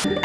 Hello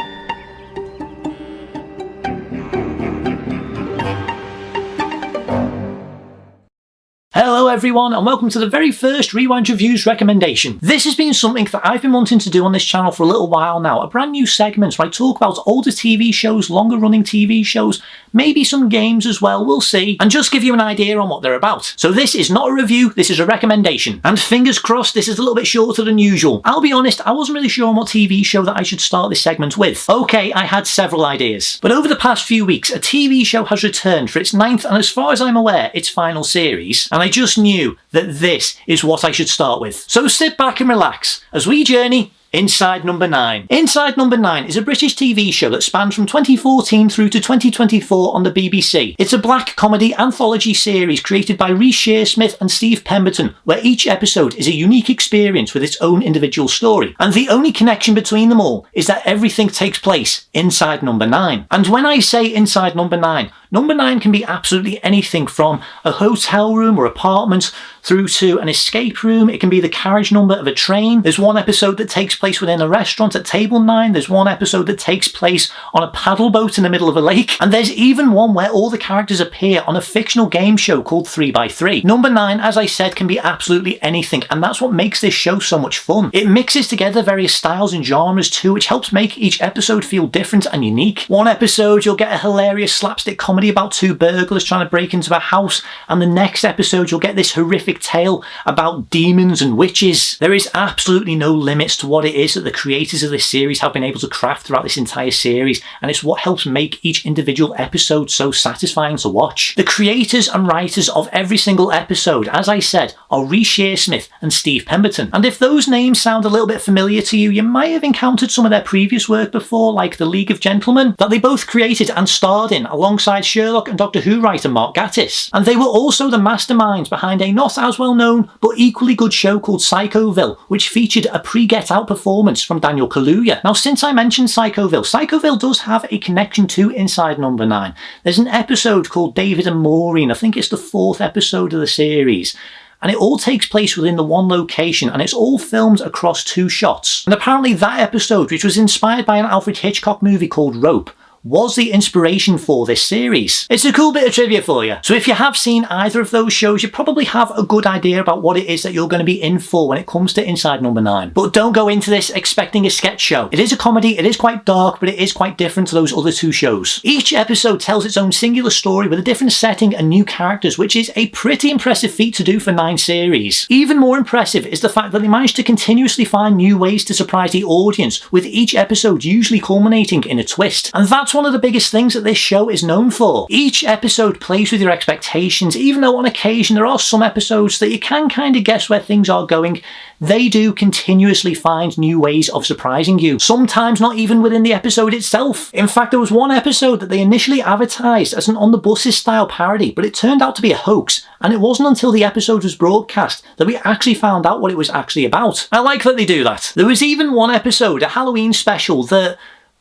everyone and welcome to the very first Rewind Reviews recommendation. This has been something that I've been wanting to do on this channel for a little while now, a brand new segment where I talk about older TV shows, longer running TV shows, maybe some games as well, we'll see, and just give you an idea on what they're about. So this is not a review, this is a recommendation. And fingers crossed this is a little bit shorter than usual. I'll be honest, I wasn't really sure on what TV show that I should start this segment with. Okay, I had several ideas. But over the past few weeks, a TV show has returned for its 9th and as far as I'm aware, its final series. And I just knew that this is what I should start with. So sit back and relax as we journey Inside No.9. Inside No.9 is a British TV show that spans from 2014 through to 2024 on the BBC. It's a black comedy anthology series created by Reece Shearsmith and Steve Pemberton, where each episode is a unique experience with its own individual story. And the only connection between them all is that everything takes place inside No.9. And when I say inside No.9, No.9 can be absolutely anything from a hotel room or apartment through to an escape room. It can be the carriage number of a train. There's one episode that takes place within a restaurant at Table 9. There's one episode that takes place on a paddle boat in the middle of a lake. And there's even one where all the characters appear on a fictional game show called 3x3. No.9, as I said, can be absolutely anything, and that's what makes this show so much fun. It mixes together various styles and genres too, which helps make each episode feel different and unique. One episode you'll get a hilarious slapstick comedy about two burglars trying to break into a house, and the next episode you'll get this horrific tale about demons and witches. There is absolutely no limits to what it is that the creators of this series have been able to craft throughout this entire series, and it's what helps make each individual episode so satisfying to watch. The creators and writers of every single episode, as I said, are Reece Shearsmith and Steve Pemberton. And if those names sound a little bit familiar to you, you might have encountered some of their previous work before, like The League of Gentlemen, that they both created and starred in alongside Sherlock and Doctor Who writer Mark Gatiss. And they were also the masterminds behind a not as well known but equally good show called Psychoville, which featured a pre-Get Out performance from Daniel Kaluuya. Now, since I mentioned Psychoville does have a connection to Inside No.9. There's an episode called David and Maureen. I think it's the 4th episode of the series. And it all takes place within the one location, and it's all filmed across 2 shots. And apparently that episode, which was inspired by an Alfred Hitchcock movie called Rope, was the inspiration for this series. It's a cool bit of trivia for you. So if you have seen either of those shows, you probably have a good idea about what it is that you're going to be in for when it comes to Inside No.9. But don't go into this expecting a sketch show. It is a comedy, it is quite dark, but it is quite different to those other 2 shows. Each episode tells its own singular story with a different setting and new characters, which is a pretty impressive feat to do for 9 series. Even more impressive is the fact that they managed to continuously find new ways to surprise the audience, with each episode usually culminating in a twist. And that's one of the biggest things that this show is known for. Each episode plays with your expectations, even though on occasion there are some episodes that you can kind of guess where things are going. They do continuously find new ways of surprising you, sometimes not even within the episode itself. In fact, there was one episode that they initially advertised as an On the Buses style parody, but it turned out to be a hoax, and it wasn't until the episode was broadcast that we actually found out what it was actually about. I like that they do that. There was even one episode, a Halloween special, that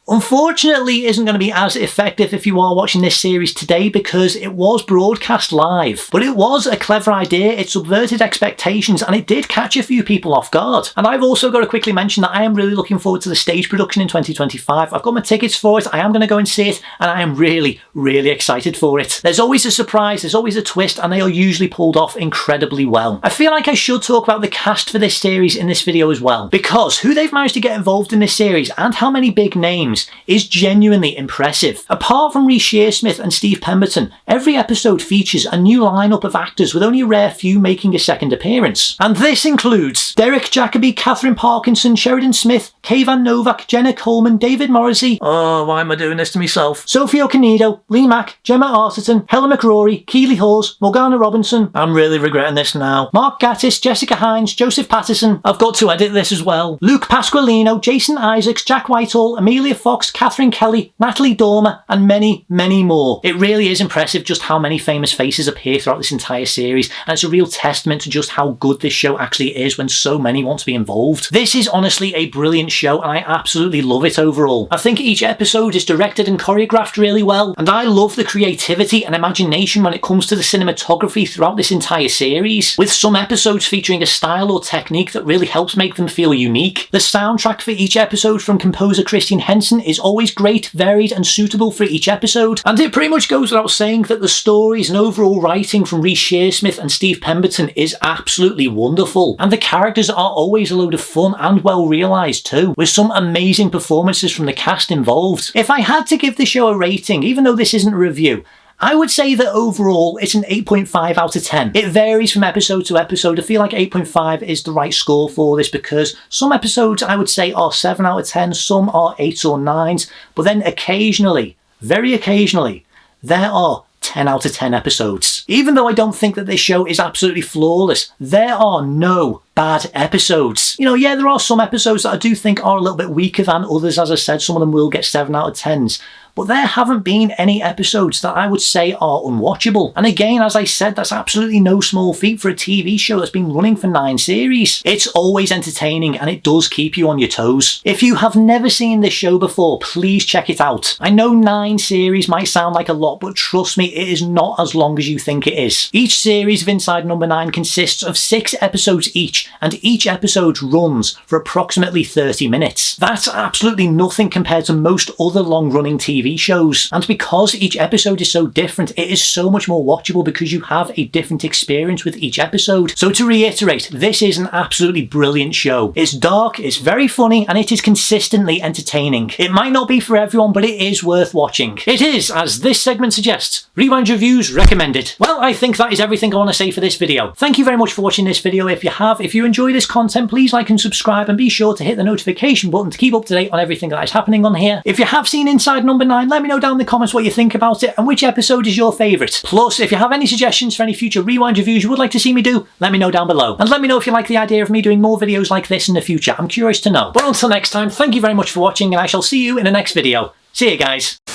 unfortunately isn't going to be as effective if you are watching this series today, because it was broadcast live. But it was a clever idea, it subverted expectations, and it did catch a few people off guard. And I've also got to quickly mention that I am really looking forward to the stage production in 2025. I've got my tickets for it, I am going to go and see it, and I am really, really excited for it. There's always a surprise, there's always a twist, and they are usually pulled off incredibly well. I feel like I should talk about the cast for this series in this video as well, because who they've managed to get involved in this series and how many big names is genuinely impressive. Apart from Reece Shearsmith and Steve Pemberton, every episode features a new lineup of actors, with only a rare few making a second appearance. And this includes Derek Jacobi, Catherine Parkinson, Sheridan Smith, Kayvan Novak, Jenna Coleman, David Morrissey, oh, why am I doing this to myself? Sophie Okonedo, Lee Mack, Gemma Arterton, Helen McCrory, Keely Hawes, Morgana Robinson, I'm really regretting this now, Mark Gatiss, Jessica Hines, Joseph Patterson, I've got to edit this as well, Luke Pasqualino, Jason Isaacs, Jack Whitehall, Amelia Fox, Catherine Kelly, Natalie Dormer, and many, many more. It really is impressive just how many famous faces appear throughout this entire series, and it's a real testament to just how good this show actually is when so many want to be involved. This is honestly a brilliant show, and I absolutely love it overall. I think each episode is directed and choreographed really well, and I love the creativity and imagination when it comes to the cinematography throughout this entire series, with some episodes featuring a style or technique that really helps make them feel unique. The soundtrack for each episode from composer Christian Henson Pemberton is always great, varied and suitable for each episode, and it pretty much goes without saying that the stories and overall writing from Reece Shearsmith and Steve Pemberton is absolutely wonderful, and the characters are always a load of fun and well realised too, with some amazing performances from the cast involved. If I had to give the show a rating, even though this isn't a review, I would say that overall it's an 8.5 out of 10. It varies from episode to episode. I feel like 8.5 is the right score for this because some episodes I would say are 7 out of 10, some are 8s or 9s, but then occasionally, very occasionally, there are 10 out of 10 episodes. Even though I don't think that this show is absolutely flawless, there are no bad episodes. You know, yeah, there are some episodes that I do think are a little bit weaker than others. As I said, some of them will get 7 out of 10s. But there haven't been any episodes that I would say are unwatchable. And again, as I said, that's absolutely no small feat for a TV show that's been running for 9 series. It's always entertaining and it does keep you on your toes. If you have never seen this show before, please check it out. I know 9 series might sound like a lot, but trust me, it is not as long as you think it is. Each series of Inside No. 9 consists of 6 episodes each, and each episode runs for approximately 30 minutes. That's absolutely nothing compared to most other long-running TV shows, and because each episode is so different, it is so much more watchable because you have a different experience with each episode. So to reiterate, this is an absolutely brilliant show. It's dark, it's very funny, and it is consistently entertaining. It might not be for everyone, but it is worth watching. It is, as this segment suggests, Rewind Reviews recommended. Well, I think that is everything I want to say for this video. Thank you very much for watching this video. If you enjoy this content, please like and subscribe, and be sure to hit the notification button to keep up to date on everything that is happening on here. If you have seen Inside No. 9, let me know down in the comments what you think about it and which episode is your favourite. Plus, if you have any suggestions for any future Rewind reviews you would like to see me do, let me know down below. And let me know if you like the idea of me doing more videos like this in the future. I'm curious to know. But until next time, thank you very much for watching, and I shall see you in the next video. See you guys.